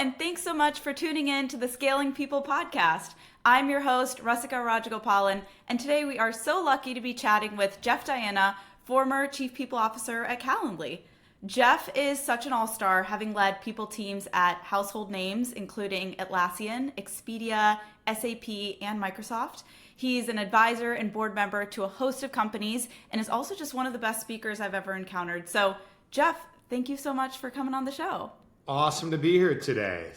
and thanks so much for tuning in to the Scaling People podcast. I'm your host, Rasika Rajagopalan, and today we are so lucky to be chatting with Jeff Diana, former Chief People Officer at Calendly. Jeff is such an all-star, having led people teams at household names including Atlassian, Expedia, SAP, and Microsoft. He's an advisor and board member to a host of companies and is also just one of the best speakers I've ever encountered. So, Jeff, thank you so much for coming on the show. Awesome to be here today.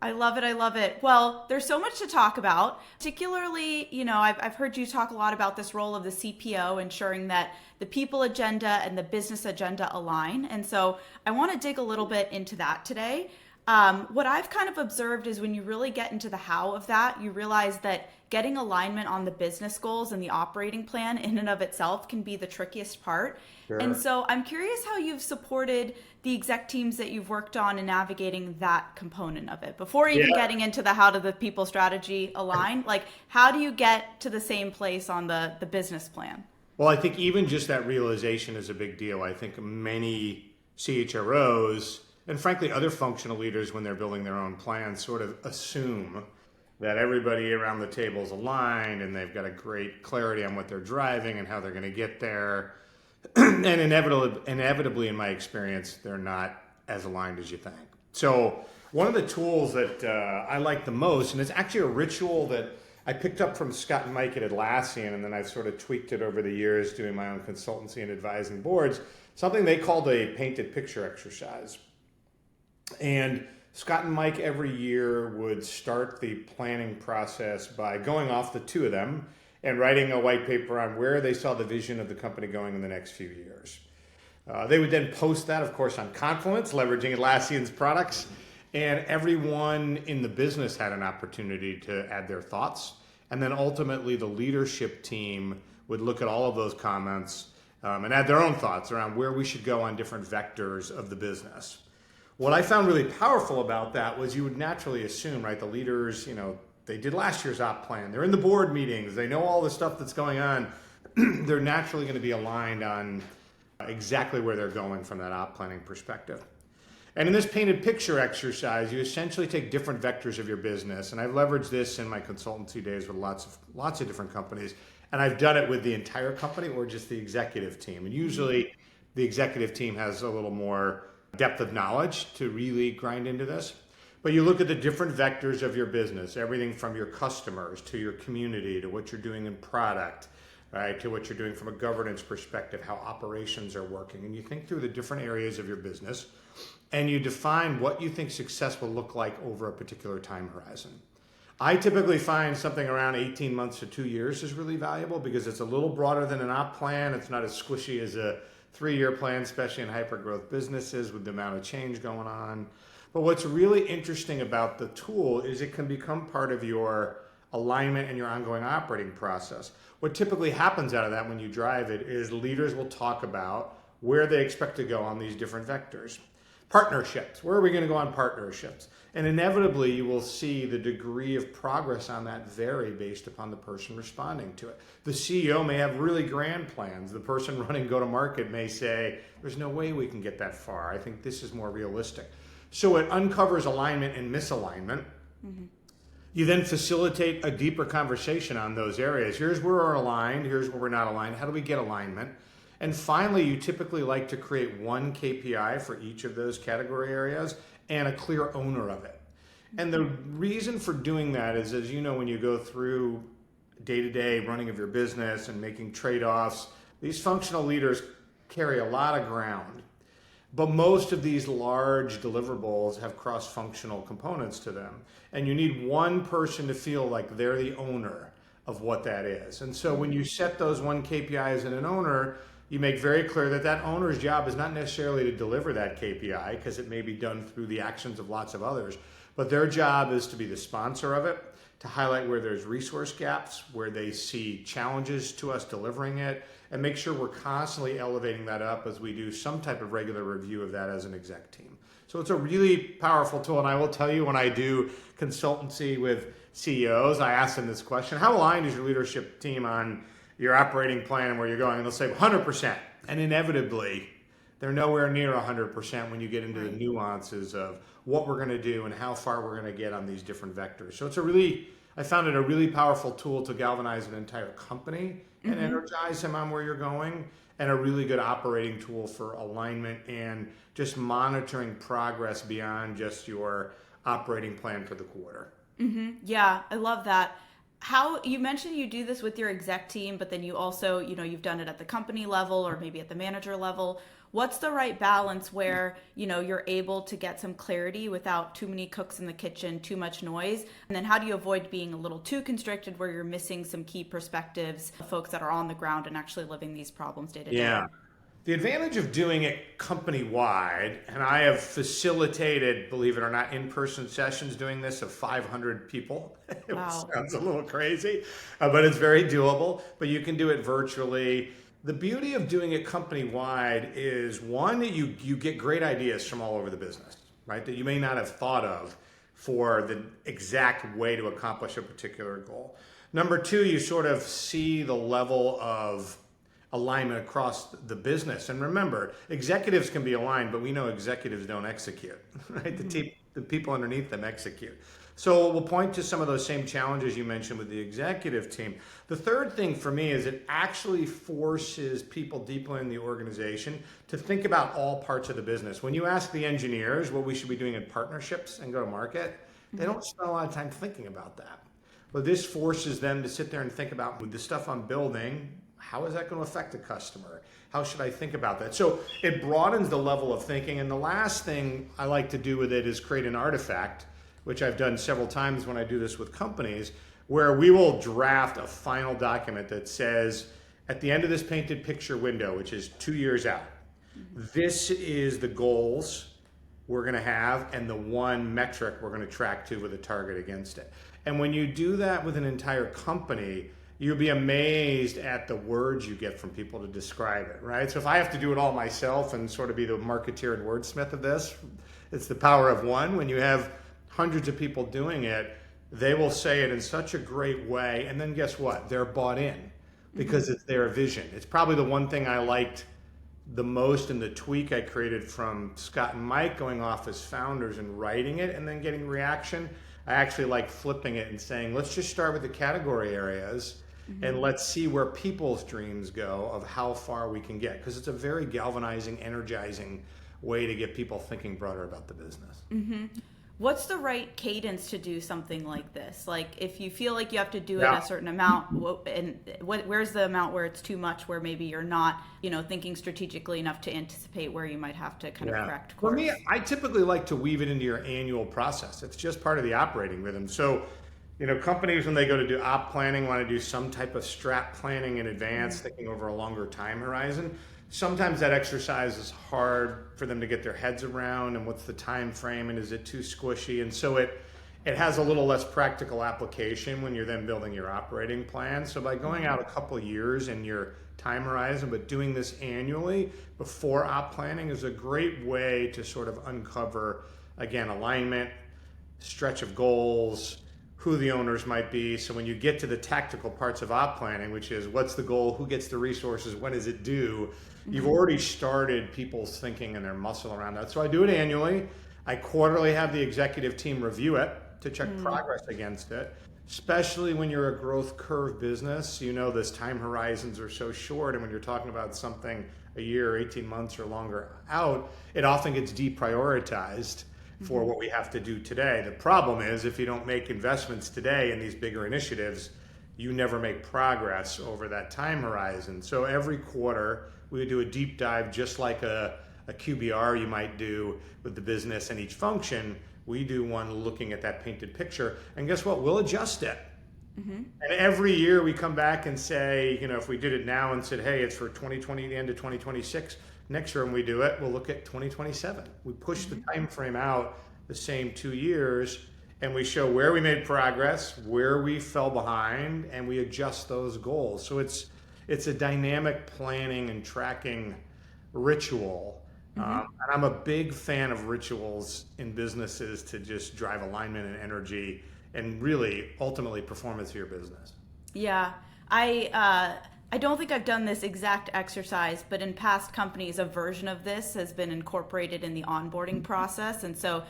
I love it. I love it. Well, there's so much to talk about. Particularly, I've heard you talk a lot about this role of the CPO, ensuring that the people agenda and the business agenda align. And so I want to dig a little bit into that today. What I've kind of observed is when you really get into the how of that, you realize that getting alignment on the business goals and the operating plan in and of itself can be the trickiest part. Sure. And so I'm curious how you've supported the exec teams that you've worked on in navigating that component of it. Before even getting into the how do the people strategy align, like how do you get to the same place on the business plan? Well, I think even just that realization is a big deal. I think many CHROs and frankly other functional leaders, when they're building their own plans, sort of assume that everybody around the table is aligned and they've got a great clarity on what they're driving and how they're going to get there. And inevitably, in my experience, they're not as aligned as you think. So one of the tools that I like the most, and it's actually a ritual that I picked up from Scott and Mike at Atlassian, and then I've sort of tweaked it over the years doing my own consultancy and advising boards, something they called a painted picture exercise. And Scott and Mike every year would start the planning process by going off, the two of them, and writing a white paper on where they saw the vision of the company going in the next few years. They would then post that, of course, on Confluence, leveraging Atlassian's products, and everyone in the business had an opportunity to add their thoughts. And then ultimately the leadership team would look at all of those comments and add their own thoughts around where we should go on different vectors of the business. What I found really powerful about that was you would naturally assume, right, the leaders, they did last year's op plan. They're in the board meetings. They know all the stuff that's going on. They're naturally going to be aligned on exactly where they're going from that op planning perspective. And in this painted picture exercise, you essentially take different vectors of your business. And I've leveraged this in my consultancy days with lots of different companies. And I've done it with the entire company or just the executive team. And usually the executive team has a little more depth of knowledge to really grind into this. But you look at the different vectors of your business, everything from your customers to your community to what you're doing in product, right, to what you're doing from a governance perspective, how operations are working. And you think through the different areas of your business and you define what you think success will look like over a particular time horizon. I typically find something around 18 months to 2 years is really valuable because it's a little broader than an op plan. It's not as squishy as a 3-year plan, especially in hyper-growth businesses with the amount of change going on. But what's really interesting about the tool is it can become part of your alignment and your ongoing operating process. What typically happens out of that when you drive it is leaders will talk about where they expect to go on these different vectors. Partnerships, where are we going to go on partnerships? And inevitably you will see the degree of progress on that vary based upon the person responding to it. The CEO may have really grand plans. The person running go-to-market may say, there's no way we can get that far. I think this is more realistic. So it uncovers alignment and misalignment. Mm-hmm. You then facilitate a deeper conversation on those areas. Here's where we're aligned. Here's where we're not aligned. How do we get alignment? And finally, you typically like to create one KPI for each of those category areas and a clear owner of it. Mm-hmm. And the reason for doing that is, as you know, when you go through day-to-day running of your business and making trade-offs, these functional leaders carry a lot of ground. But most of these large deliverables have cross-functional components to them. And you need one person to feel like they're the owner of what that is. And so when you set those one KPIs in an owner, you make very clear that that owner's job is not necessarily to deliver that KPI because it may be done through the actions of lots of others, but their job is to be the sponsor of it, to highlight where there's resource gaps, where they see challenges to us delivering it, and make sure we're constantly elevating that up as we do some type of regular review of that as an exec team. So it's a really powerful tool, and I will tell you when I do consultancy with CEOs, I ask them this question: how aligned is your leadership team on your operating plan and where you're going? And they'll say 100%. And inevitably, they're nowhere near 100% when you get into the nuances of what we're going to do and how far we're going to get on these different vectors. So I found it a really powerful tool to galvanize an entire company and energize them on where you're going, and a really good operating tool for alignment and just monitoring progress beyond just your operating plan for the quarter. Yeah, I love that. How you mentioned you do this with your exec team, but then you also, you've done it at the company level or maybe at the manager level. What's the right balance where, you're able to get some clarity without too many cooks in the kitchen, too much noise? And then how do you avoid being a little too constricted where you're missing some key perspectives, folks that are on the ground and actually living these problems day to day? Yeah. The advantage of doing it company-wide, and I have facilitated, believe it or not, in-person sessions doing this of 500 people. It Wow. sounds a little crazy, but it's very doable. But you can do it virtually. The beauty of doing it company-wide is, one, you get great ideas from all over the business, right? That you may not have thought of for the exact way to accomplish a particular goal. Number two, you sort of see the level of alignment across the business. And remember, executives can be aligned, but we know executives don't execute, right? The people underneath them execute. So we'll point to some of those same challenges you mentioned with the executive team. The third thing for me is it actually forces people deeply in the organization to think about all parts of the business. When you ask the engineers what we should be doing in partnerships and go to market, they don't spend a lot of time thinking about that. But this forces them to sit there and think about, with the stuff I'm building, how is that going to affect the customer? How should I think about that? So it broadens the level of thinking. And the last thing I like to do with it is create an artifact, which I've done several times when I do this with companies, where we will draft a final document that says, at the end of this painted picture window, which is 2 years out, this is the goals we're going to have and the one metric we're going to track to with a target against it. And when you do that with an entire company, you'll be amazed at the words you get from people to describe it, right? So if I have to do it all myself and sort of be the marketeer and wordsmith of this, it's the power of one. When you have hundreds of people doing it, they will say it in such a great way. And then guess what? They're bought in because it's their vision. It's probably the one thing I liked the most in the tweak I created from Scott and Mike going off as founders and writing it and then getting reaction. I actually like flipping it and saying, let's just start with the category areas and let's see where people's dreams go of how far we can get. Because it's a very galvanizing, energizing way to get people thinking broader about the business. What's the right cadence to do something like this? Like, if you feel like you have to do it a certain amount, where's the amount where it's too much, where maybe you're not, thinking strategically enough to anticipate where you might have to kind of correct course? For me, I typically like to weave it into your annual process. It's just part of the operating rhythm. So, companies, when they go to do op planning, want to do some type of strat planning in advance, thinking over a longer time horizon. Sometimes that exercise is hard for them to get their heads around, and what's the time frame, and is it too squishy? And so it has a little less practical application when you're then building your operating plan. So by going out a couple of years in your time horizon, but doing this annually before op planning is a great way to sort of uncover, again, alignment, stretch of goals, who the owners might be. So when you get to the tactical parts of op planning, which is what's the goal, who gets the resources, when does it due, you've already started people's thinking and their muscle around that. So I do it annually. I quarterly have the executive team review it to check progress against it, especially when you're a growth curve business. This time horizons are so short, and when you're talking about something a year, 18 months or longer out, it often gets deprioritized for what we have to do today. The problem is, if you don't make investments today in these bigger initiatives, you never make progress over that time horizon. So every quarter, we would do a deep dive, just like a QBR you might do with the business and each function. We do one looking at that painted picture, and guess what? We'll adjust it. And every year we come back and say, if we did it now and said, hey, it's for 2020, the end of 2026, next year when we do it, we'll look at 2027. We push the time frame out the same 2 years, and we show where we made progress, where we fell behind, and we adjust those goals. So it's a dynamic planning and tracking ritual. And I'm a big fan of rituals in businesses to just drive alignment and energy and really ultimately performance of your business. Yeah, I don't think I've done this exact exercise, but in past companies, a version of this has been incorporated in the onboarding process. And so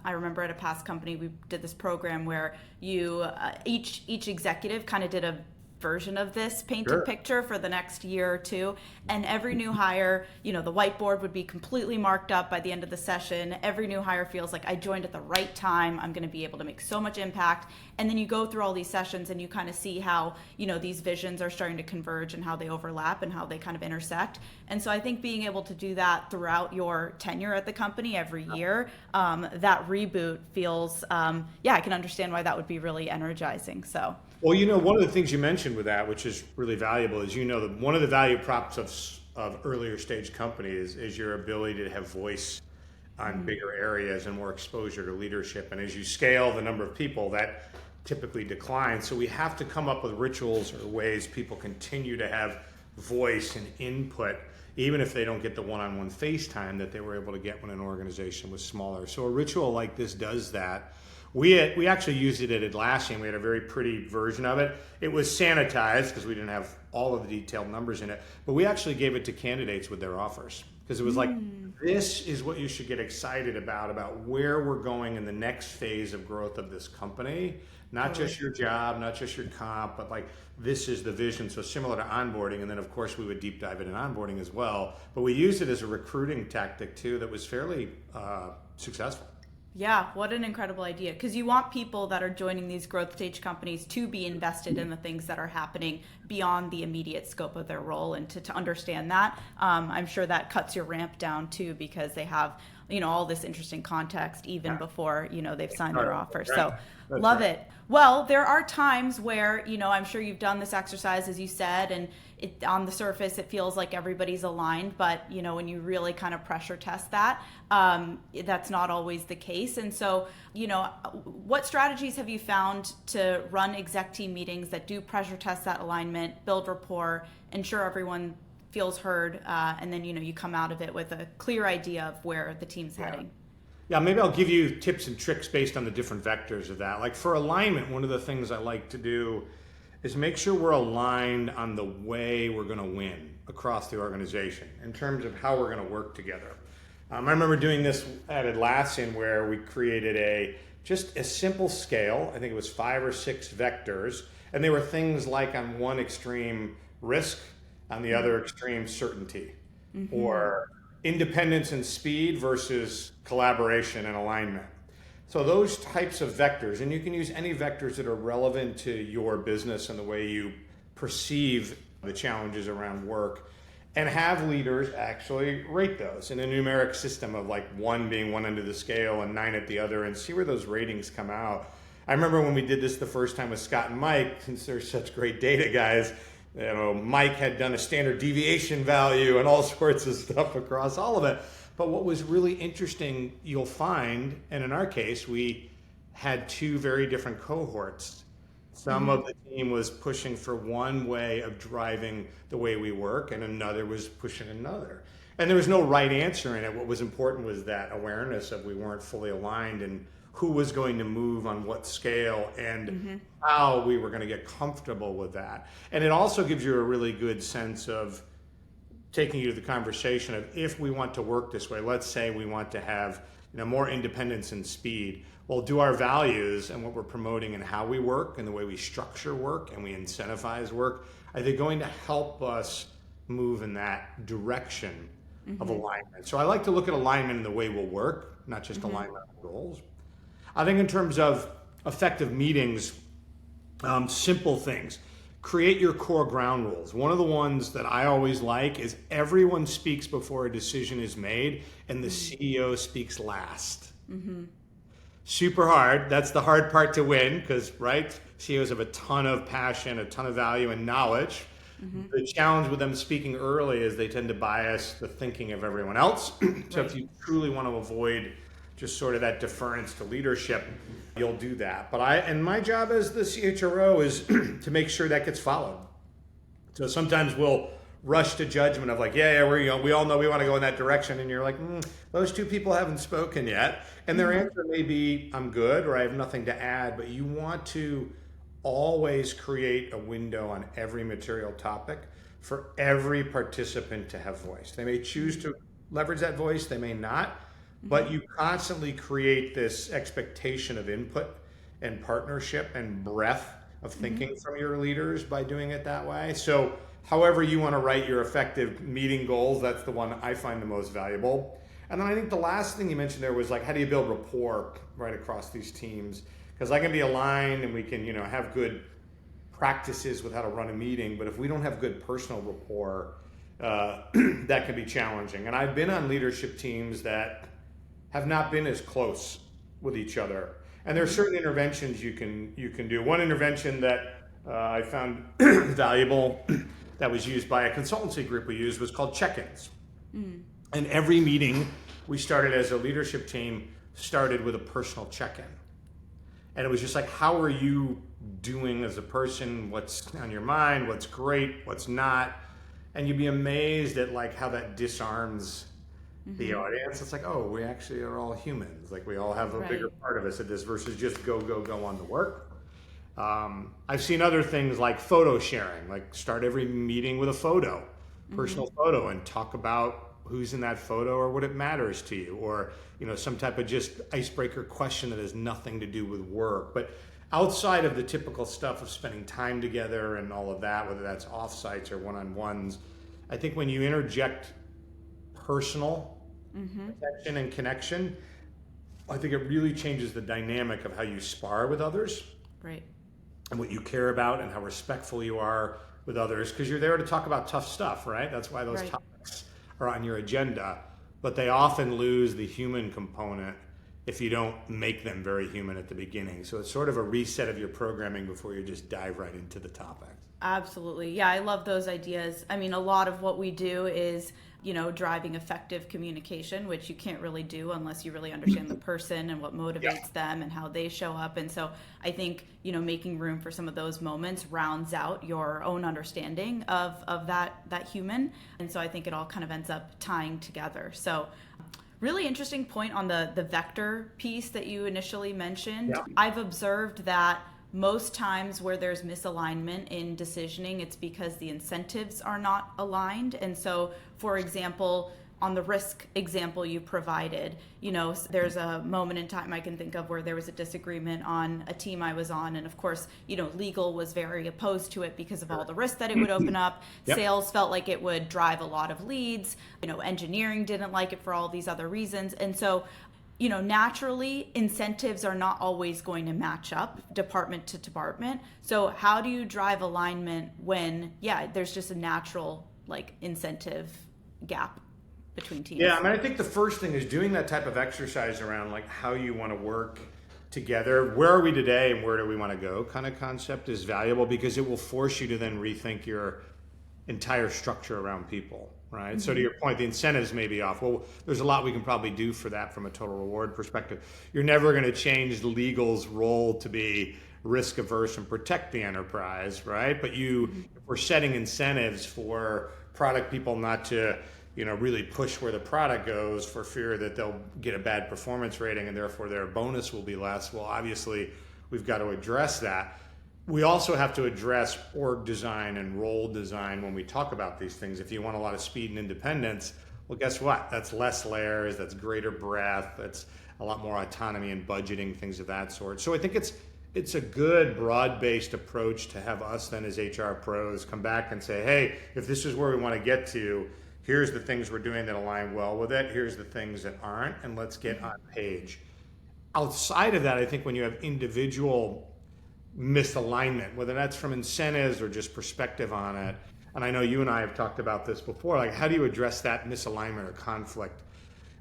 I remember at a past company, we did this program where each executive kind of did a version of this painted picture for the next year or two. And every new hire, the whiteboard would be completely marked up by the end of the session. Every new hire feels like I joined at the right time. I'm going to be able to make so much impact. And then you go through all these sessions and you kind of see how, these visions are starting to converge and how they overlap and how they kind of intersect. And so I think being able to do that throughout your tenure at the company every year, that reboot feels, I can understand why that would be really energizing. So. Well, one of the things you mentioned with that, which is really valuable, is that one of the value props of earlier stage companies is your ability to have voice on bigger areas and more exposure to leadership. And as you scale the number of people, that typically declines. So we have to come up with rituals or ways people continue to have voice and input, even if they don't get the one-on-one face time that they were able to get when an organization was smaller. So a ritual like this does that. We actually used it at Atlassian. We had a very pretty version of it. It was sanitized because we didn't have all of the detailed numbers in it, but we actually gave it to candidates with their offers because it was like, this is what you should get excited about where we're going in the next phase of growth of this company. Not just your job, not just your comp, but like this is the vision. So similar to onboarding, and then of course we would deep dive into onboarding as well. But we used it as a recruiting tactic too that was fairly successful. Yeah, what an incredible idea. Because you want people that are joining these growth stage companies to be invested in the things that are happening beyond the immediate scope of their role. And to understand that, I'm sure that cuts your ramp down too, because they have, all this interesting context even before, they've signed their offer. So love it. Well, there are times where, I'm sure you've done this exercise, as you said, and on the surface, it feels like everybody's aligned. But, when you really kind of pressure test that, that's not always the case. And so, what strategies have you found to run exec team meetings that do pressure test that alignment, build rapport, ensure everyone feels heard, and then, you come out of it with a clear idea of where the team's heading? Yeah, maybe I'll give you tips and tricks based on the different vectors of that. Like for alignment, one of the things I like to do is make sure we're aligned on the way we're going to win across the organization in terms of how we're going to work together. I remember doing this at Atlassian where we created just a simple scale. I think it was 5 or 6 vectors, and they were things like on one extreme risk, on the other extreme certainty, or independence and speed versus collaboration and alignment. So those types of vectors, and you can use any vectors that are relevant to your business and the way you perceive the challenges around work, and have leaders actually rate those in a numeric system of like 1 being one end of the scale and 9 at the other, and see where those ratings come out. I remember when we did this the first time with Scott and Mike, since they're such great data guys, Mike had done a standard deviation value and all sorts of stuff across all of it. But what was really interesting, you'll find, and in our case, we had 2 very different cohorts. Some of the team was pushing for one way of driving the way we work, and another was pushing another. And there was no right answer in it. What was important was that awareness of we weren't fully aligned and who was going to move on what scale and how we were going to get comfortable with that. And it also gives you a really good sense of taking you to the conversation of if we want to work this way, let's say we want to have more independence and speed. Well, do our values and what we're promoting and how we work and the way we structure work and we incentivize work, are they going to help us move in that direction of alignment? So I like to look at alignment in the way we'll work, not just alignment of goals. I think in terms of effective meetings, simple things. Create your core ground rules. One of the ones that I always like is everyone speaks before a decision is made and the CEO speaks last. Super hard. That's the hard part to win because, right, CEOs have a ton of passion, a ton of value and knowledge. The challenge with them speaking early is they tend to bias the thinking of everyone else. So if you truly want to avoid just sort of that deference to leadership, you'll do that. But my job as the CHRO is to make sure that gets followed. So sometimes we'll rush to judgment of like, we all know we want to go in that direction, and you're like, those 2 people haven't spoken yet, and their answer may be, I'm good, or I have nothing to add. But you want to always create a window on every material topic for every participant to have voice. They may choose to leverage that voice, they may not, but you constantly create this expectation of input and partnership and breadth of thinking from your leaders by doing it that way. So however you want to write your effective meeting goals, that's the one I find the most valuable. And then I think the last thing you mentioned there was like, how do you build rapport right across these teams? Because I can be aligned and we can, have good practices with how to run a meeting, but if we don't have good personal rapport, that can be challenging. And I've been on leadership teams that have not been as close with each other. And there are certain interventions you can do. One intervention that I found valuable that was used by a consultancy group we used was called check-ins. And every meeting we started as a leadership team started with a personal check-in. And it was just like, how are you doing as a person? What's on your mind? What's great? What's not? And you'd be amazed at like how that disarms the audience. It's like, oh, we actually are all humans. Like we all have a bigger part of us at this versus just go on the work. I've seen other things like photo sharing, like start every meeting with a photo, personal photo, and talk about who's in that photo or what it matters to you, or some type of just icebreaker question that has nothing to do with work. But outside of the typical stuff of spending time together and all of that, whether that's offsites or one-on-ones, I think when you interject personal attention and connection, I think it really changes the dynamic of how you spar with others, right? And what you care about and how respectful you are with others, because you're there to talk about tough stuff, right? That's why those topics are on your agenda, but they often lose the human component if you don't make them very human at the beginning. So it's sort of a reset of your programming before you just dive right into the topic. Absolutely. Yeah, I love those ideas. I mean, a lot of what we do is, driving effective communication, which you can't really do unless you really understand the person and what motivates them and how they show up. And so I think, making room for some of those moments rounds out your own understanding of that human. And so I think it all kind of ends up tying together. So really interesting point on the vector piece that you initially mentioned. Yeah. I've observed that most times where there's misalignment in decisioning, it's because the incentives are not aligned. And so, for example, on the risk example you provided, there's a moment in time I can think of where there was a disagreement on a team I was on. And of course, legal was very opposed to it because of all the risk that it would open up. Yep. Sales felt like it would drive a lot of leads. Engineering didn't like it for all these other reasons. And so, naturally incentives are not always going to match up department to department. So how do you drive alignment when, there's just a natural incentive gap between teams? Yeah, I think the first thing is doing that type of exercise around like how you want to work together. Where are we today and where do we want to go kind of concept is valuable because it will force you to then rethink your entire structure around people. Right. So to your point, the incentives may be off. Well, there's a lot we can probably do for that from a total reward perspective. You're never going to change the legal's role to be risk averse and protect the enterprise, right? But if we're setting incentives for product people not to, really push where the product goes for fear that they'll get a bad performance rating and therefore their bonus will be less. Well, obviously we've got to address that. We also have to address org design and role design when we talk about these things. If you want a lot of speed and independence, well, guess what? That's less layers, that's greater breadth, that's a lot more autonomy and budgeting, things of that sort. So I think it's a good broad-based approach to have us then as HR pros come back and say, hey, if this is where we want to get to, here's the things we're doing that align well with it, here's the things that aren't, and let's get on page. Outside of that, I think when you have individual misalignment, whether that's from incentives or just perspective on it. And I know you and I have talked about this before, like how do you address that misalignment or conflict?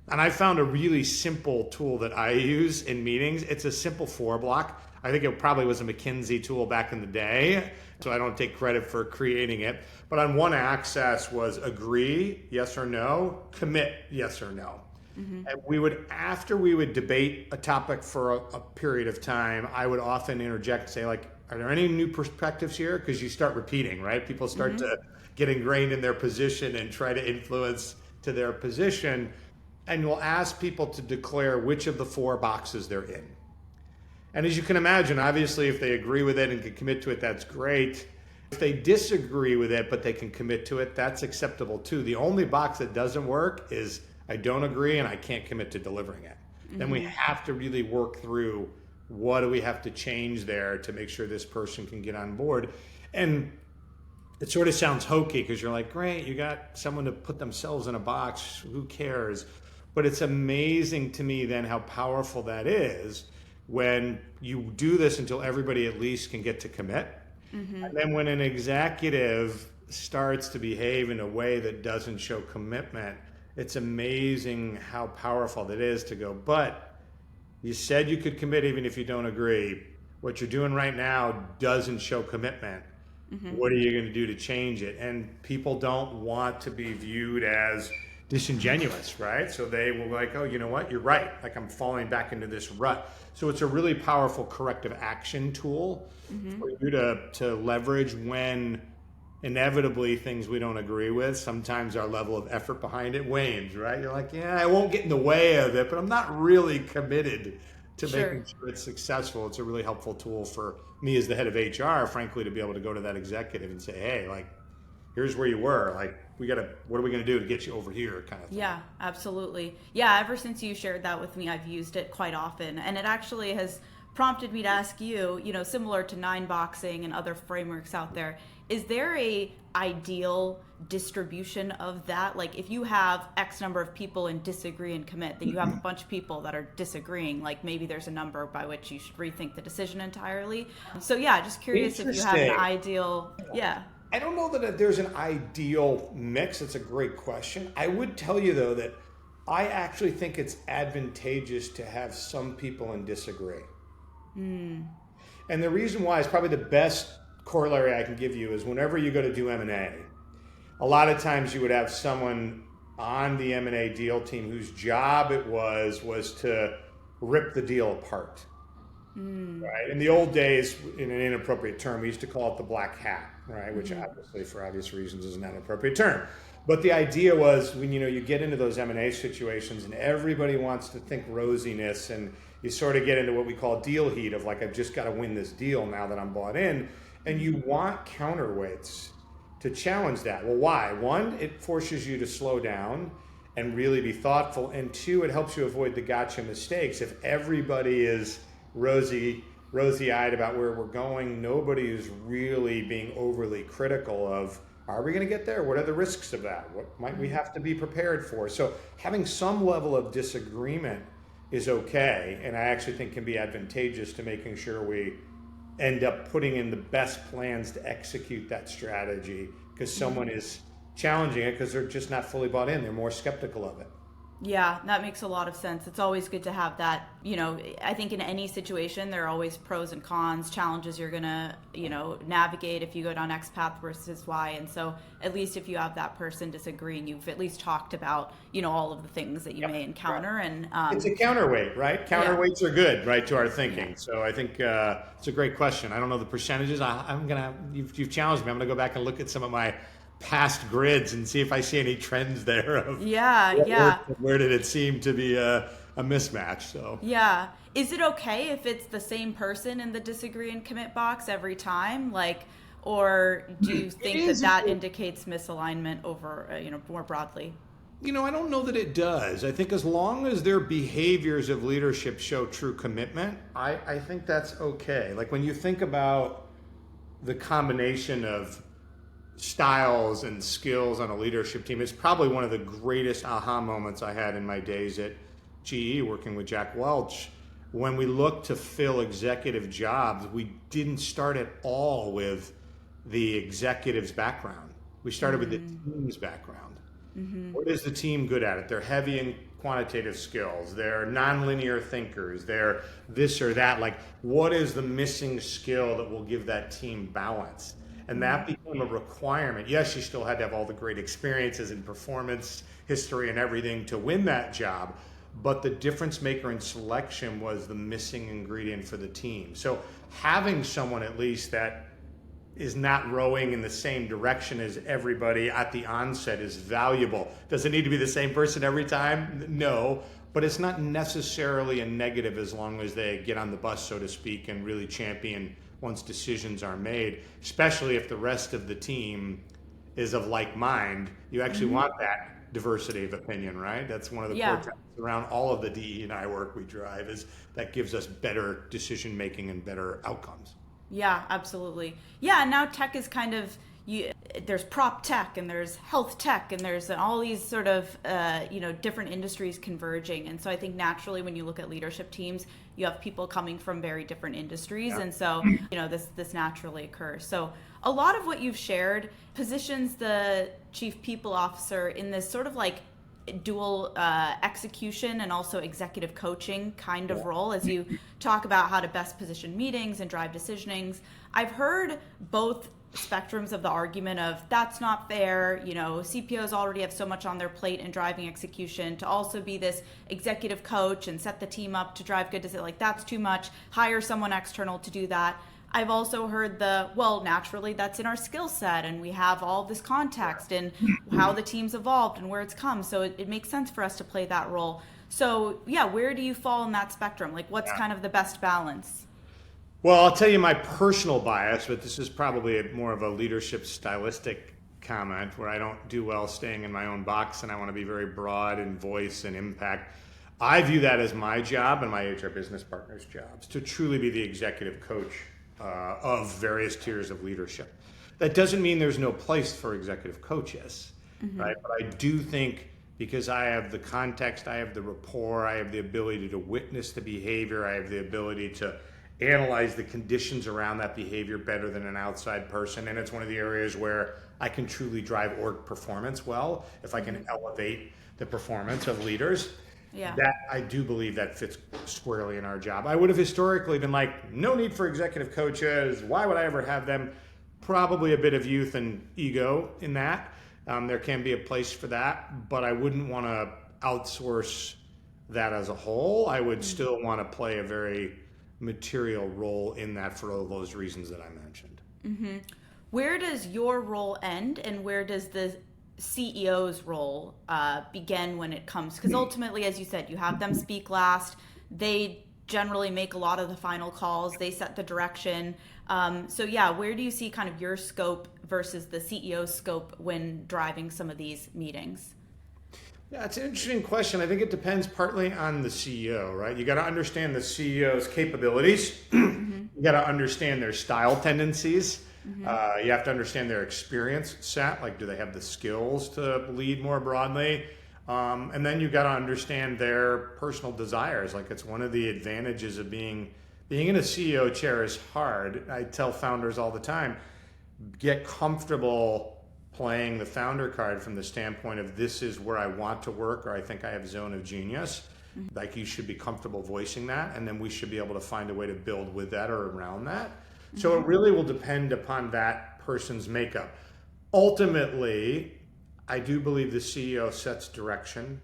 And I found a really simple tool that I use in meetings. It's a simple 4-block. I think it probably was a McKinsey tool back in the day, so I don't take credit for creating it. But on one axis was agree, yes or no, commit, yes or no. And after we would debate a topic for a period of time, I would often interject and say, like, are there any new perspectives here? Because you start repeating, right? People start to get ingrained in their position and try to influence to their position. And we'll ask people to declare which of the 4 boxes they're in. And as you can imagine, obviously, if they agree with it and can commit to it, that's great. If they disagree with it, but they can commit to it, that's acceptable too. The only box that doesn't work is I don't agree and I can't commit to delivering it. Then we have to really work through what do we have to change there to make sure this person can get on board. And it sort of sounds hokey because you're like, great, you got someone to put themselves in a box, who cares? But it's amazing to me then how powerful that is when you do this until everybody at least can get to commit. And then when an executive starts to behave in a way that doesn't show commitment, it's amazing how powerful that is to go, but you said you could commit even if you don't agree. What you're doing right now doesn't show commitment. What are you going to do to change it? And people don't want to be viewed as disingenuous, right? So they will like, oh, you know what? You're right. Like I'm falling back into this rut. So it's a really powerful corrective action tool for you to leverage when inevitably things we don't agree with. Sometimes our level of effort behind it wanes, right? You're like, yeah, I won't get in the way of it, but I'm not really committed to making sure it's successful. It's a really helpful tool for me as the head of HR, frankly, to be able to go to that executive and say, hey, like, here's where you were. Like, what are we going to do to get you over here kind of thing. Yeah, absolutely. Yeah, ever since you shared that with me, I've used it quite often. And it actually has prompted me to ask you, similar to nine boxing and other frameworks out there, is there a ideal distribution of that? Like if you have X number of people and disagree and commit, then you have a bunch of people that are disagreeing. Like maybe there's a number by which you should rethink the decision entirely. So yeah, just curious if you have an ideal. Yeah. I don't know that there's an ideal mix. It's a great question. I would tell you though that I actually think it's advantageous to have some people and disagree. And the reason why is probably the best corollary I can give you is whenever you go to do M&A, a lot of times you would have someone on the M&A deal team whose job it was to rip the deal apart. Right? In the old days, in an inappropriate term, we used to call it the black hat, right? Which obviously, for obvious reasons, is not an appropriate term. But the idea was when you get into those M&A situations and everybody wants to think rosiness and you sort of get into what we call deal heat of like, I've just got to win this deal now that I'm bought in. And you want counterweights to challenge that. Well, why? One, it forces you to slow down and really be thoughtful. And two, it helps you avoid the gotcha mistakes. If everybody is rosy-eyed about where we're going, nobody is really being overly critical of, are we going to get there? What are the risks of that? What might we have to be prepared for? So having some level of disagreement is okay, and I actually think can be advantageous to making sure we end up putting in the best plans to execute that strategy because someone is challenging it because they're just not fully bought in. They're more skeptical of it. Yeah, that makes a lot of sense. It's always good to have that, I think in any situation, there are always pros and cons, challenges you're going to, navigate if you go down X path versus Y. And so at least if you have that person disagreeing, you've at least talked about, all of the things that you may encounter. Right. And it's a counterweight, right? Counterweights are good, right, to our thinking. So I think it's a great question. I don't know the percentages. You've challenged me. I'm going to go back and look at some of my past grids and see if I see any trends there of where did it seem to be a mismatch. So is it okay if it's the same person in the disagree and commit box every time, like, or do you think that indicates misalignment over more broadly? I don't know that it does. I think as long as their behaviors of leadership show true commitment, I think that's okay. Like when you think about the combination of styles and skills on a leadership team, it's probably one of the greatest aha moments I had in my days at GE working with Jack Welch. When we looked to fill executive jobs, we didn't start at all with the executive's background. We started with the team's background. What is the team good at? They're heavy in quantitative skills. They're nonlinear thinkers. They're this or that. Like, what is the missing skill that will give that team balance? And that became a requirement. Yes, you still had to have all the great experiences and performance history and everything to win that job, but the difference maker in selection was the missing ingredient for the team. So having someone at least that is not rowing in the same direction as everybody at the onset is valuable. Does it need to be the same person every time? No, but it's not necessarily a negative as long as they get on the bus, so to speak, and really champion once decisions are made, especially if the rest of the team is of like mind. You actually want that diversity of opinion, right? That's one of the core Yeah. tenets around all of the DE&I work we drive, is that gives us better decision making and better outcomes. Yeah, absolutely. Yeah, and now tech is kind of there's prop tech and there's health tech and there's all these sort of different industries converging. And so I think naturally when you look at leadership teams, you have people coming from very different industries, and so this naturally occurs. So a lot of what you've shared positions the chief people officer in this sort of like dual execution and also executive coaching kind of role as you talk about how to best position meetings and drive decisionings. I've heard both spectrums of the argument of that's not fair, CPOs already have so much on their plate in driving execution, to also be this executive coach and set the team up to drive good decisions, like that's too much, hire someone external to do that. I've also heard naturally that's in our skill set and we have all this context and how the team's evolved and where it's come. So it makes sense for us to play that role. So yeah, where do you fall in that spectrum? Like what's kind of the best balance? Well, I'll tell you my personal bias, but this is probably more of a leadership stylistic comment where I don't do well staying in my own box and I want to be very broad in voice and impact. I view that as my job and my HR business partners' jobs, to truly be the executive coach of various tiers of leadership. That doesn't mean there's no place for executive coaches, right? But I do think, because I have the context, I have the rapport, I have the ability to witness the behavior, I have the ability to analyze the conditions around that behavior better than an outside person. And it's one of the areas where I can truly drive org performance well, if I can elevate the performance of leaders. Yeah. That I do believe that fits squarely in our job. I would have historically been like, no need for executive coaches. Why would I ever have them? Probably a bit of youth and ego in that. There can be a place for that, but I wouldn't want to outsource that as a whole. I would still want to play a very material role in that for all those reasons that I mentioned. Mm-hmm. Where does your role end and where does the CEO's role begin when it comes? Because ultimately, as you said, you have them speak last. They generally make a lot of the final calls. They set the direction. So yeah, where do you see kind of your scope versus the CEO's scope when driving some of these meetings? Yeah, it's an interesting question. I think it depends partly on the CEO, right? You got to understand the CEO's capabilities. You got to understand their style tendencies. You have to understand their experience set. Like, do they have the skills to lead more broadly? And then you got to understand their personal desires. Like, it's one of the advantages of being in a CEO chair is hard. I tell founders all the time, get comfortable playing the founder card from the standpoint of this is where I want to work, or I think I have zone of genius. Like, you should be comfortable voicing that, and then we should be able to find a way to build with that or around that. So it really will depend upon that person's makeup. Ultimately, I do believe the CEO sets direction.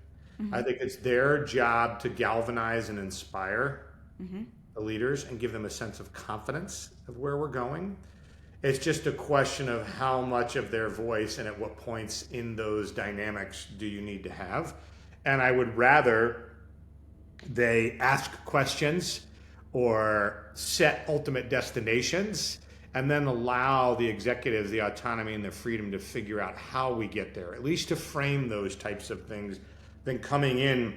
I think it's their job to galvanize and inspire the leaders and give them a sense of confidence of where we're going. It's just a question of how much of their voice and at what points in those dynamics do you need to have. And I would rather they ask questions or set ultimate destinations and then allow the executives the autonomy and the freedom to figure out how we get there, at least to frame those types of things, than coming in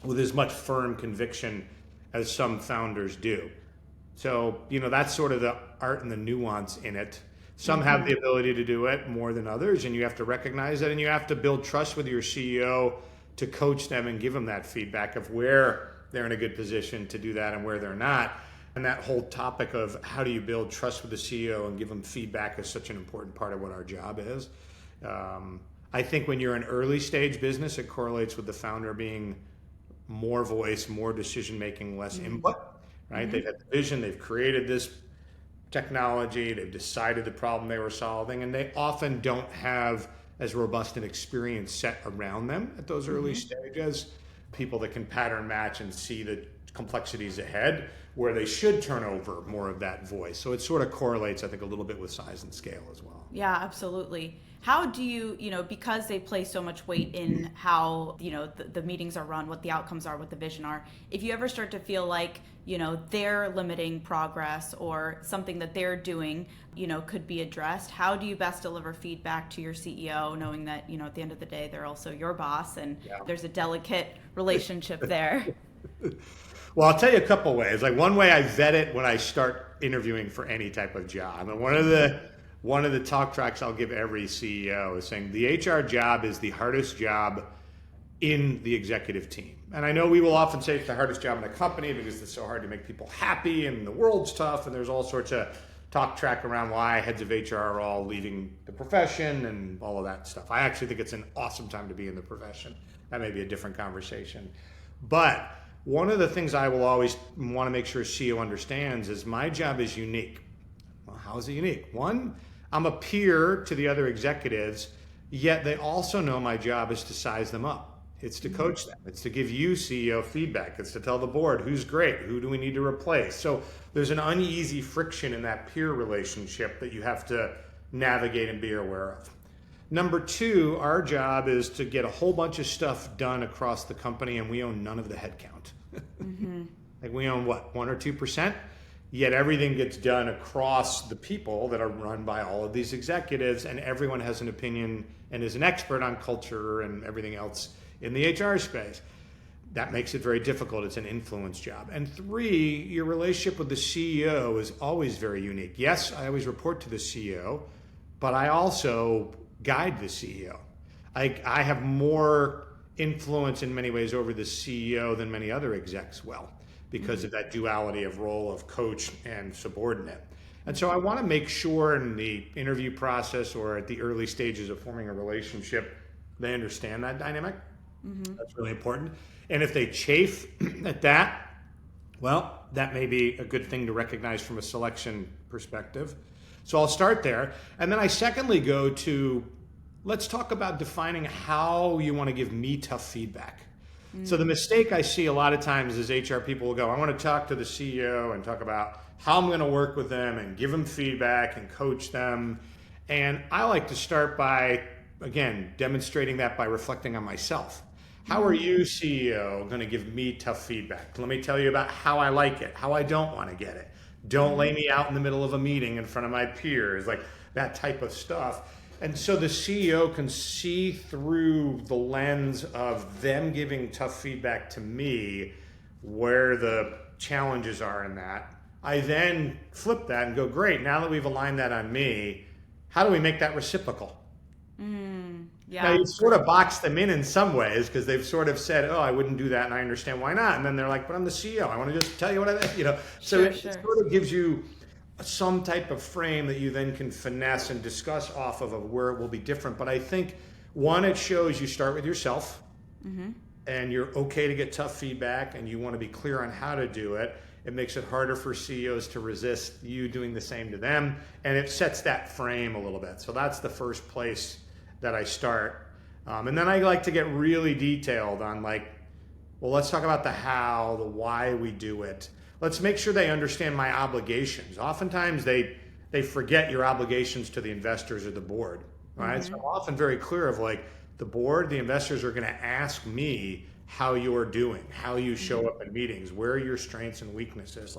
with as much firm conviction as some founders do. So, that's sort of the art and the nuance in it. Some have the ability to do it more than others, and you have to recognize that, and you have to build trust with your CEO to coach them and give them that feedback of where they're in a good position to do that and where they're not. And that whole topic of how do you build trust with the CEO and give them feedback is such an important part of what our job is. I think when you're an early stage business, it correlates with the founder being more voice, more decision making, less input, right? They've had the vision, they've created this technology, they've decided the problem they were solving, and they often don't have as robust an experience set around them at those early stages. People that can pattern match and see the complexities ahead, where they should turn over more of that voice. So it sort of correlates, I think, a little bit with size and scale as well. Yeah, absolutely. How do you, because they place so much weight in how, the meetings are run, what the outcomes are, what the vision are, if you ever start to feel like, they're limiting progress or something that they're doing, could be addressed, how do you best deliver feedback to your CEO, knowing that, at the end of the day, they're also your boss and there's a delicate relationship there? Well, I'll tell you a couple ways. Like one way I vet it when I start interviewing for any type of job. And one of the talk tracks I'll give every CEO is saying the HR job is the hardest job in the executive team. And I know we will often say it's the hardest job in a company because it's so hard to make people happy and the world's tough and there's all sorts of talk track around why heads of HR are all leaving the profession and all of that stuff. I actually think it's an awesome time to be in the profession. That may be a different conversation. But one of the things I will always want to make sure a CEO understands is my job is unique. Well, how is it unique? One, I'm a peer to the other executives, yet they also know my job is to size them up. It's to coach them. It's to give you, CEO, feedback. It's to tell the board who's great, who do we need to replace. So there's an uneasy friction in that peer relationship that you have to navigate and be aware of. Number two, our job is to get a whole bunch of stuff done across the company, and we own none of the headcount. Like we own what, 1 or 2%? Yet everything gets done across the people that are run by all of these executives, and everyone has an opinion and is an expert on culture and everything else in the HR space. That makes it very difficult. It's an influence job. And three, your relationship with the CEO is always very unique. Yes, I always report to the CEO, but I also guide the CEO. I have more influence in many ways over the CEO than many other execs will, because of that duality of role of coach and subordinate. And so I want to make sure in the interview process or at the early stages of forming a relationship, they understand that dynamic. That's really important. And if they chafe at that, well, that may be a good thing to recognize from a selection perspective. So I'll start there. And then I secondly go to, let's talk about defining how you want to give me tough feedback. So the mistake I see a lot of times is HR people will go, I want to talk to the CEO and talk about how I'm going to work with them and give them feedback and coach them. And I like to start by, again, demonstrating that by reflecting on myself. How are you, CEO, going to give me tough feedback? Let me tell you about how I like it, how I don't want to get it. Don't lay me out in the middle of a meeting in front of my peers, like that type of stuff. And so the CEO can see through the lens of them giving tough feedback to me where the challenges are in that. I then flip that and go, great, now that we've aligned that on me, how do we make that reciprocal? Yeah. Now you sort of box them in some ways because they've sort of said, oh, I wouldn't do that and I understand why not. And then they're like, but I'm the CEO. I want to just tell you what So it sort of gives you some type of frame that you then can finesse and discuss off of where it will be different. But I think, one, it shows you start with yourself and you're okay to get tough feedback and you want to be clear on how to do it. It makes it harder for CEOs to resist you doing the same to them. And it sets that frame a little bit. So that's the first place that I start. And then I like to get really detailed on well, let's talk about the how, the why we do it. Let's make sure they understand my obligations. Oftentimes they forget your obligations to the investors or the board, right? So I'm often very clear of the board, the investors are going to ask me how you're doing, how you show up in meetings, where are your strengths and weaknesses.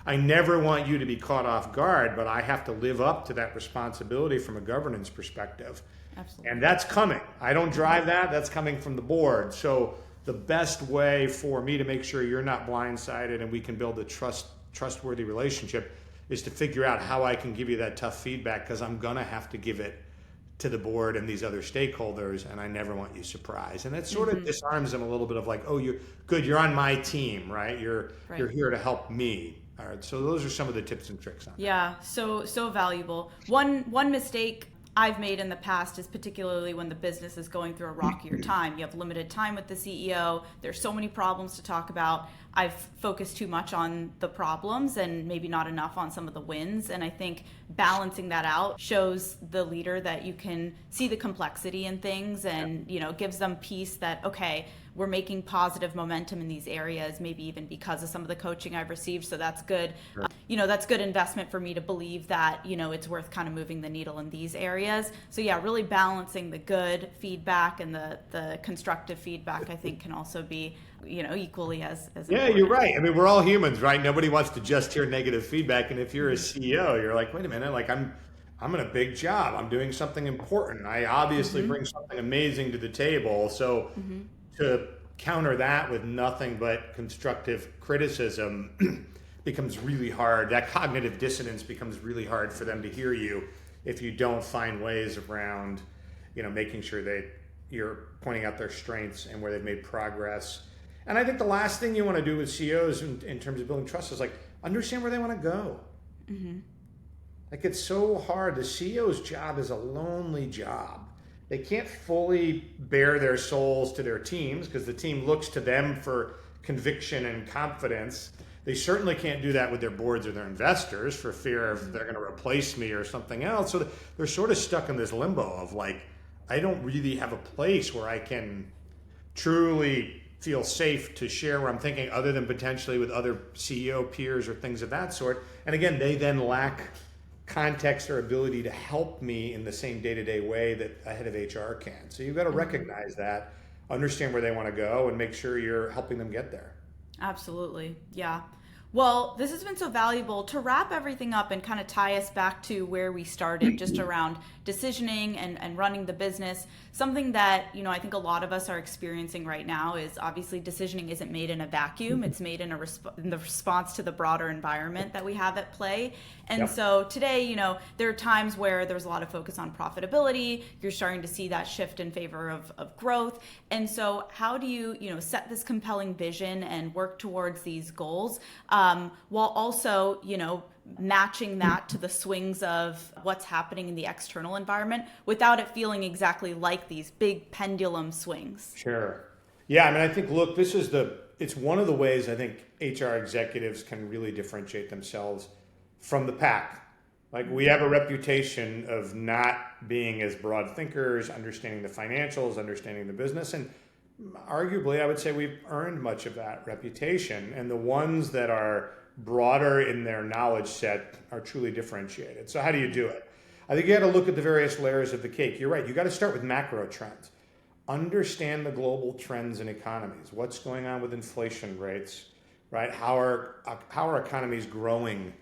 I never want you to be caught off guard, but I have to live up to that responsibility from a governance perspective. Absolutely. And that's coming. I don't drive that. That's coming from the board. So the best way for me to make sure you're not blindsided and we can build a trustworthy relationship is to figure out how I can give you that tough feedback, because I'm going to have to give it to the board and these other stakeholders, and I never want you surprised. And it sort of disarms them a little bit of oh, you're good, you're on my team, right? You're here to help me. All right. So those are some of the tips and tricks on that. Yeah, so valuable. One mistake I've made in the past is particularly when the business is going through a rockier time. You have limited time with the CEO. There's so many problems to talk about. I've focused too much on the problems and maybe not enough on some of the wins. And I think balancing that out shows the leader that you can see the complexity in things and, gives them peace that, okay, we're making positive momentum in these areas, maybe even because of some of the coaching I've received. So that's good. Sure. That's good investment for me to believe that, it's worth kind of moving the needle in these areas. So yeah, really balancing the good feedback and the constructive feedback, I think, can also be, equally as Yeah, important. you're right. I mean, we're all humans, right? Nobody wants to just hear negative feedback. And if you're a CEO, you're like, wait a minute, like I'm in a big job. I'm doing something important. I obviously bring something amazing to the table. So to counter that with nothing but constructive criticism becomes really hard. That cognitive dissonance becomes really hard for them to hear you if you don't find ways around, making sure that you're pointing out their strengths and where they've made progress. And I think the last thing you want to do with CEOs in terms of building trust is like understand where they want to go. Like it's so hard. The CEO's job is a lonely job. They can't fully bare their souls to their teams because the team looks to them for conviction and confidence. They certainly can't do that with their boards or their investors for fear of they're going to replace me or something else. So they're sort of stuck in this limbo of like, I don't really have a place where I can truly feel safe to share where I'm thinking other than potentially with other CEO peers or things of that sort. And again, they then lack context or ability to help me in the same day-to-day way that a head of HR can. So you've got to recognize that, understand where they want to go, and make sure you're helping them get there. Absolutely. Yeah. Well, this has been so valuable. To wrap everything up and kind of tie us back to where we started, just around decisioning and running the business, something that, I think a lot of us are experiencing right now is obviously decisioning isn't made in a vacuum. It's made in the response to the broader environment that we have at play. And so today, there are times where there's a lot of focus on profitability. You're starting to see that shift in favor of growth. And so how do you, set this compelling vision and work towards these goals while also, matching that to the swings of what's happening in the external environment without it feeling exactly like these big pendulum swings? Sure. Yeah, I mean, I think, look, it's one of the ways I think HR executives can really differentiate themselves from the pack. Like we have a reputation of not being as broad thinkers, understanding the financials, understanding the business, and arguably I would say we've earned much of that reputation. And the ones that are broader in their knowledge set are truly differentiated. So how do you do it? I think you got to look at the various layers of the cake. You're right. You got to start with macro trends. Understand the global trends in economies. What's going on with inflation rates, right? How are economies growing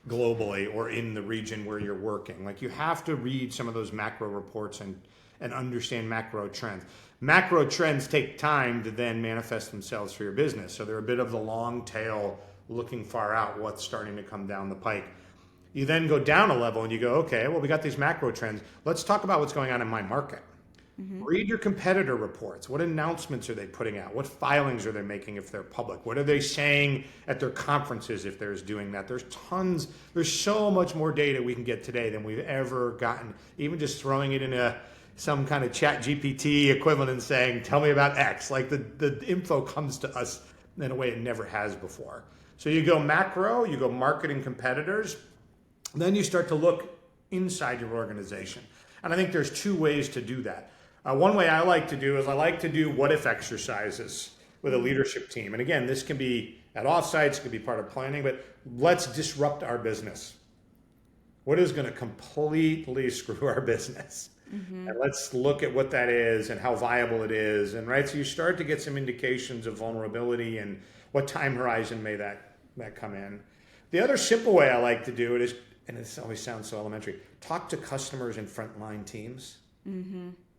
globally or in the region where you're working? Like you have to read some of those macro reports and understand macro trends. Macro trends take time to then manifest themselves for your business. So they're a bit of the long tail looking far out, what's starting to come down the pike. You then go down a level and you go, okay, well, we got these macro trends. Let's talk about what's going on in my market. Read your competitor reports. What announcements are they putting out? What filings are they making if they're public? What are they saying at their conferences if there's doing that? There's so much more data we can get today than we've ever gotten. Even just throwing it in some kind of chat GPT equivalent and saying, tell me about X. Like the info comes to us in a way it never has before. So you go macro, you go marketing competitors, then you start to look inside your organization. And I think there's two ways to do that. One way I like to do is I like to do what-if exercises with a leadership team. And again, this can be at offsites, it can be part of planning, but let's disrupt our business. What is going to completely screw our business? And let's look at what that is and how viable it is. And right, so you start to get some indications of vulnerability and what time horizon may that come in. The other simple way I like to do it is, and it always sounds so elementary, talk to customers and frontline teams.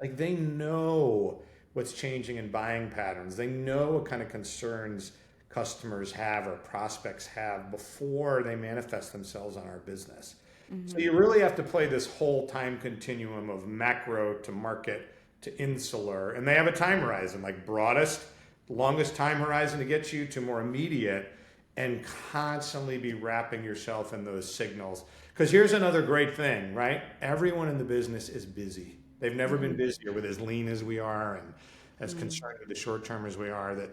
Like they know what's changing in buying patterns. They know what kind of concerns customers have or prospects have before they manifest themselves on our business. So you really have to play this whole time continuum of macro to market to insular. And they have a time horizon, like broadest, longest time horizon to get you to more immediate, and constantly be wrapping yourself in those signals. Because here's another great thing, right? Everyone in the business is busy. They've never been busier with as lean as we are and as concerned with the short term as we are, that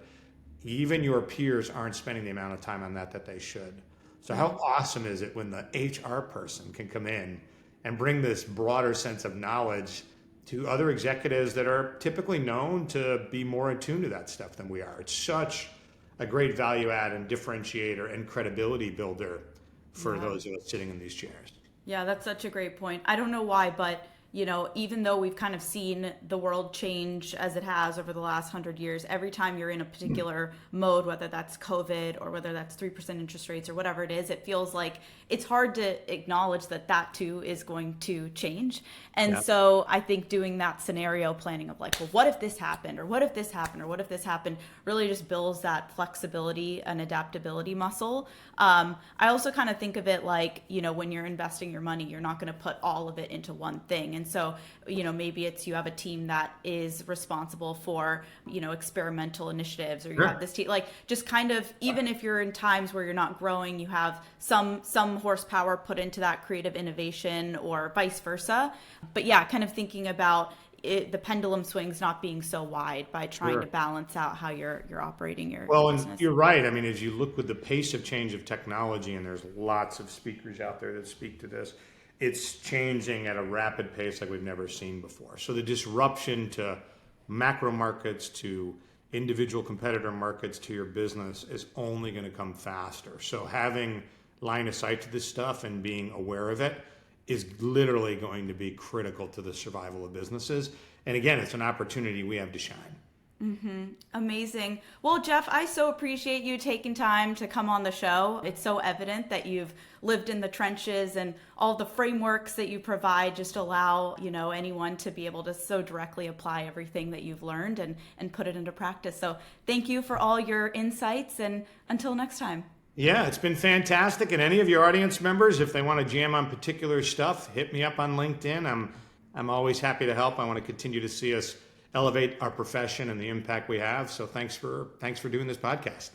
even your peers aren't spending the amount of time on that they should. So how awesome is it when the HR person can come in and bring this broader sense of knowledge to other executives that are typically known to be more attuned to that stuff than we are. It's such a great value add and differentiator and credibility builder for those of us sitting in these chairs. Yeah, that's such a great point. I don't know why, but even though we've kind of seen the world change as it has over the last 100 years, every time you're in a particular mode, whether that's COVID or whether that's 3% interest rates or whatever it is, it feels like it's hard to acknowledge that too is going to change. And so I think doing that scenario planning of like, well, what if this happened, or what if this happened, or what if this happened, really just builds that flexibility and adaptability muscle. I also kind of think of it like, when you're investing your money, you're not going to put all of it into one thing. And so, maybe it's you have a team that is responsible for, experimental initiatives, or you have this team, like just kind of, even if you're in times where you're not growing, you have some horsepower put into that creative innovation or vice versa. But yeah, kind of thinking about the pendulum swings not being so wide by trying to balance out how you're operating your business. And you're right. I mean, as you look with the pace of change of technology, and there's lots of speakers out there that speak to this, it's changing at a rapid pace like we've never seen before. So the disruption to macro markets, to individual competitor markets, to your business is only going to come faster. So having line of sight to this stuff and being aware of it is literally going to be critical to the survival of businesses. And again, it's an opportunity we have to shine. Amazing. Well, Jeff, I so appreciate you taking time to come on the show. It's so evident that you've lived in the trenches, and all the frameworks that you provide just allow, anyone to be able to so directly apply everything that you've learned and put it into practice. So thank you for all your insights, and until next time. Yeah, it's been fantastic. And any of your audience members, if they want to jam on particular stuff, hit me up on LinkedIn. I'm always happy to help. I want to continue to see us elevate our profession and the impact we have. So thanks for doing this podcast.